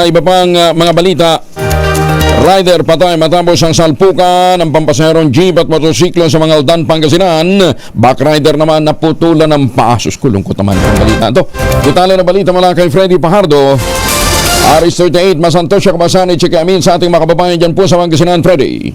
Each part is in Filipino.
Sa iba pang mga balita, rider patay matapos ang salpukan ng pampasaherong jeep at motosiklo sa mga Aldan, Pangasinan. Backrider naman naputulan ng paa. Kulungkot naman ang balita ito. Detalye na balita mula kay Freddy Pajardo. RS38 Masantosya Kabasani, Chikiamin sa ating mga kababayan dyan po sa Pangasinan. Freddy.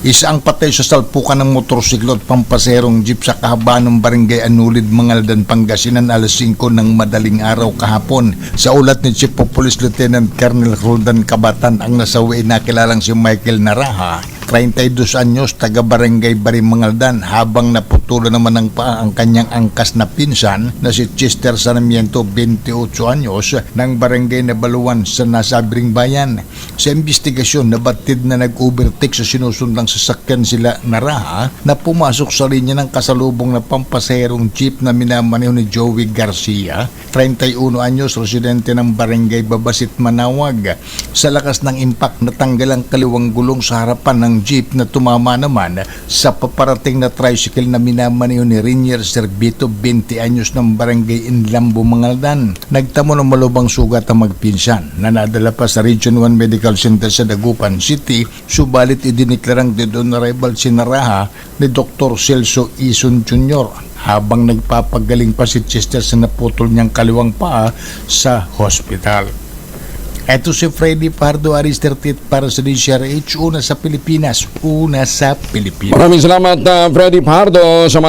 Isang patay sa salpukan ng motorsiklo at pampaserong jeep sa kahabaan ng barangay Anulid, Mangaldan, Pangasinan alas 5 ng madaling araw kahapon. Sa ulat ni Chief of Police Lieutenant Colonel Roldan Cabatan, ang nasawi na kilalang si Michael Naraha, 32 anyos, taga barangay Bari, Mangaldan, habang naputulan naman ng paa ang kanyang angkas na pinsan na si Chester Sarmiento, 28 anyos, ng barangay Nabaluan sa nasabing bayan. Sa investigasyon, nabatid na nag-overtake sa sinusundang sasakyan sila Naraha na pumasok sa linya ng kasalubong na pampasaherong jeep na minamaneho ni Joey Garcia, 31 anyos, residente ng barangay Babasit, Manawag. Sa lakas ng impact, natanggal ang kaliwang gulong sa harapan ng jeep na tumama naman sa paparating na tricycle na minamaneho ni Rinier Servito, 20 anyos, ng barangay Inlambo, Mangaldan. Nagtamo ng malubang sugat ang magpinsan na nadala pa sa Region 1 Medical Center sa Dagupan City, subalit idineklarang dead on arrival si Naraha ni Dr. Celso Ison Jr. habang nagpapagaling pa si Chester sa naputol niyang kaliwang paa sa hospital. Ito si Freddy Pardo, RS38 para sa DCRH, una sa Pilipinas. Maraming salamat, Freddy Pardo. Sa